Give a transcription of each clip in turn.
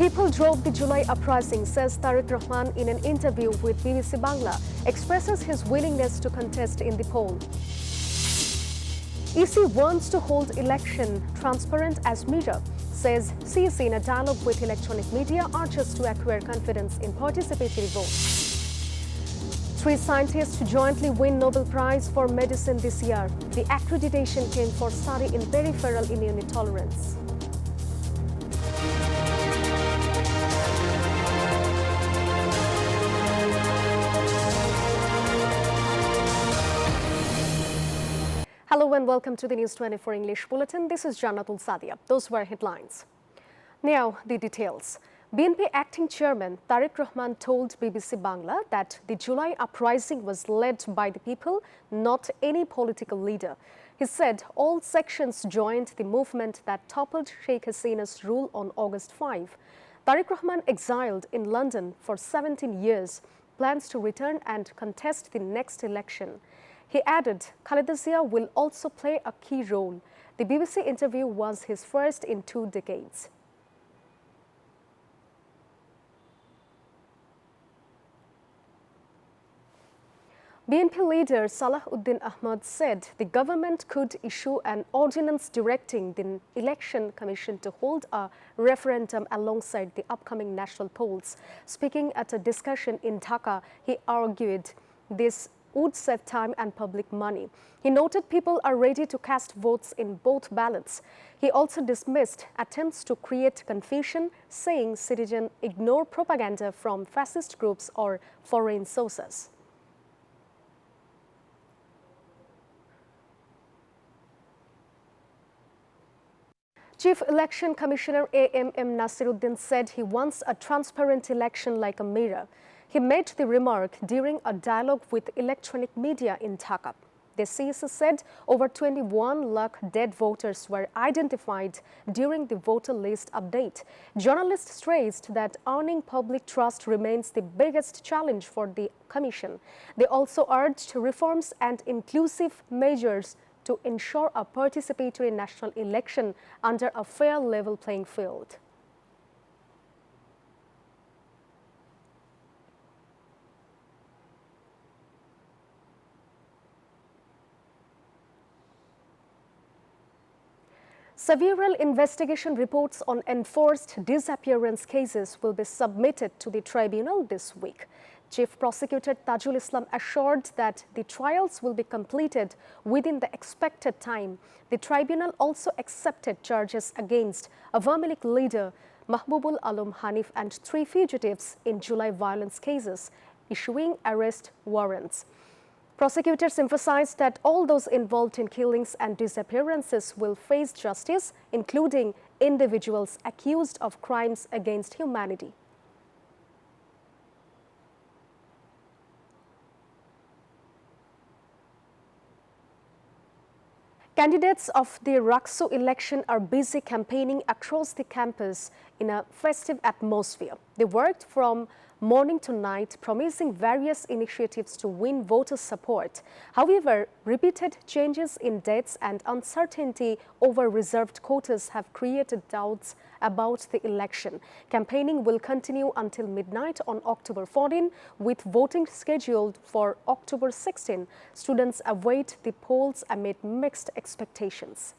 People drove the July uprising, says Tariq Rahman in an interview with BBC Bangla, expresses his willingness to contest in the poll. EC wants to hold election transparent as mirror, says CEC in a dialogue with electronic media urges to acquire confidence in participatory votes. 3 scientists jointly win Nobel Prize for Medicine this year. The accreditation came for study in peripheral immune tolerance. Hello and welcome to the News 24 English Bulletin. This is Jannatul Sadia. Those were headlines. Now the details. BNP acting chairman Tariq Rahman told BBC Bangla that the July uprising was led by the people, not any political leader. He said all sections joined the movement that toppled Sheikh Hasina's rule on August 5. Tariq Rahman, exiled in London for 17 years, plans to return and contest the next election. He added Khaleda Zia will also play a key role. The BBC interview was his first in 2 decades. BNP leader Salahuddin Ahmad said the government could issue an ordinance directing the Election Commission to hold a referendum alongside the upcoming national polls. Speaking at a discussion in Dhaka, he argued this would save time and public money. He noted people are ready to cast votes in both ballots. He also dismissed attempts to create confusion, saying citizens ignore propaganda from fascist groups or foreign sources. Chief Election Commissioner A.M.M. Nasiruddin said he wants a transparent election like a mirror. He made the remark during a dialogue with electronic media in Dhaka. The CEC said over 21 lakh dead voters were identified during the voter list update. Journalists stressed that earning public trust remains the biggest challenge for the Commission. They also urged reforms and inclusive measures to ensure a participatory national election under a fair level playing field. Several investigation reports on enforced disappearance cases will be submitted to the tribunal this week. Chief Prosecutor Tajul Islam assured that the trials will be completed within the expected time. The tribunal also accepted charges against Awami League leader Mahbubul Alam Hanif and 3 fugitives in July violence cases, issuing arrest warrants. Prosecutors emphasized that all those involved in killings and disappearances will face justice, including individuals accused of crimes against humanity. Candidates of the Raksu election are busy campaigning across the campus in a festive atmosphere. They worked from morning to night, promising various initiatives to win voter support. However, repeated changes in dates and uncertainty over reserved quotas have created doubts about the election. Campaigning will continue until midnight on October 14, with voting scheduled for October 16. Students await the polls amid mixed expectations.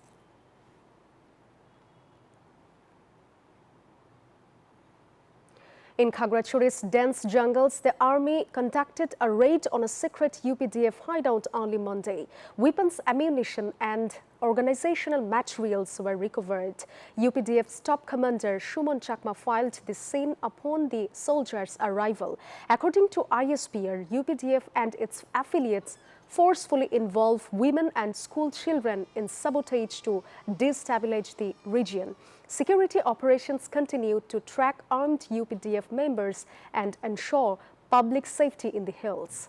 In Khagrachuri's dense jungles, the army conducted a raid on a secret UPDF hideout early Monday. Weapons, ammunition and organizational materials were recovered. UPDF's top commander Shumon Chakma filed the scene upon the soldiers' arrival. According to ISPR, UPDF and its affiliates forcefully involve women and school children in sabotage to destabilize the region. Security operations continue to track armed UPDF members and ensure public safety in the hills.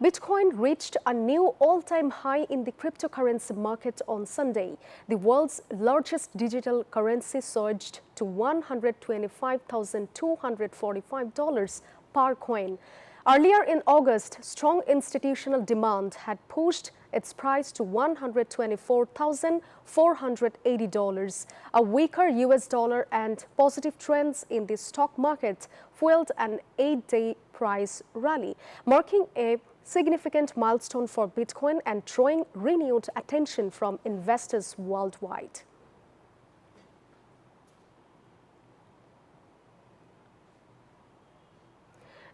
Bitcoin reached a new all-time high in the cryptocurrency market on Sunday. The world's largest digital currency surged to $125,245 per coin. Earlier in August, strong institutional demand had pushed its price to $124,480. A weaker US dollar and positive trends in the stock market fueled an 8-day price rally, marking a significant milestone for Bitcoin and drawing renewed attention from investors worldwide.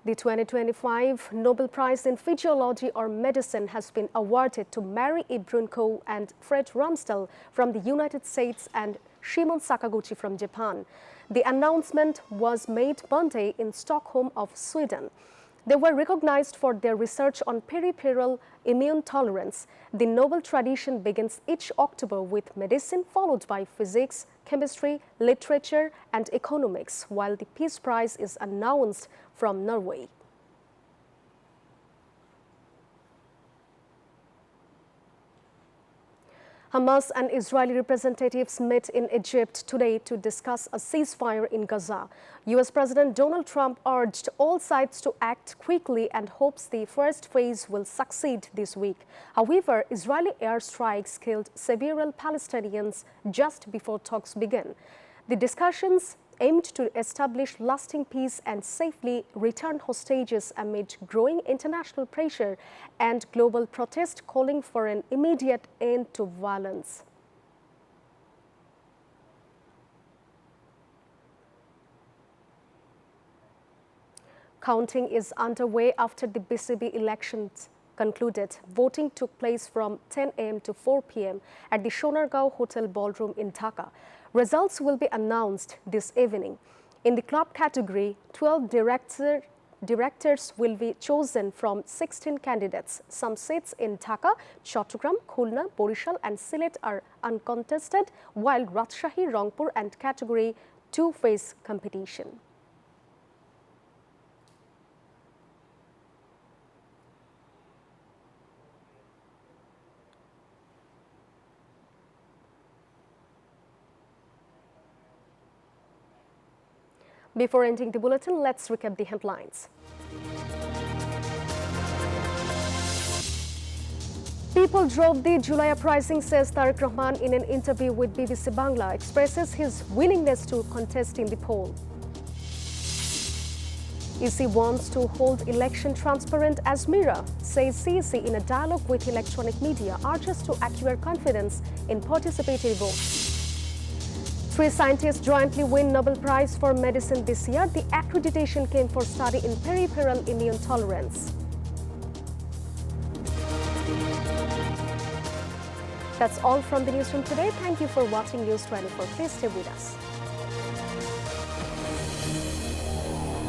The 2025 Nobel Prize in Physiology or Medicine has been awarded to Mary Ibrunko and Fred Rumsdell from the United States and Shimon Sakaguchi from Japan. The announcement was made Monday in Stockholm of Sweden. They were recognized for their research on peripheral immune tolerance. The Nobel tradition begins each October with medicine, followed by physics, chemistry, literature, and economics, while the Peace Prize is announced from Norway. Hamas and Israeli representatives met in Egypt today to discuss a ceasefire in Gaza. U.S. President Donald Trump urged all sides to act quickly and hopes the first phase will succeed this week. However, Israeli airstrikes killed several Palestinians just before talks began. The discussions aimed to establish lasting peace and safely return hostages amid growing international pressure and global protest calling for an immediate end to violence. Counting is underway after the BCB elections concluded. Voting took place from 10 a.m. to 4 p.m. at the Sonargaon Hotel Ballroom in Dhaka. Results will be announced this evening. In the club category, 12 directors will be chosen from 16 candidates. Some seats in Dhaka, Chattogram, Khulna, Borishal and Sylhet are uncontested, while Rajshahi, Rangpur and category 2 face competition. Before ending the bulletin, let's recap the headlines. People drove the July uprising, says Tariq Rahman in an interview with BBC Bangla, expresses his willingness to contest in the poll. EC wants to hold election transparent as mirror, says CEC in a dialogue with electronic media, urges to acquire confidence in participatory votes. 3 scientists jointly win Nobel Prize for Medicine this year. The accreditation came for study in peripheral immune tolerance. That's all from the newsroom today. Thank you for watching News 24. Please stay with us.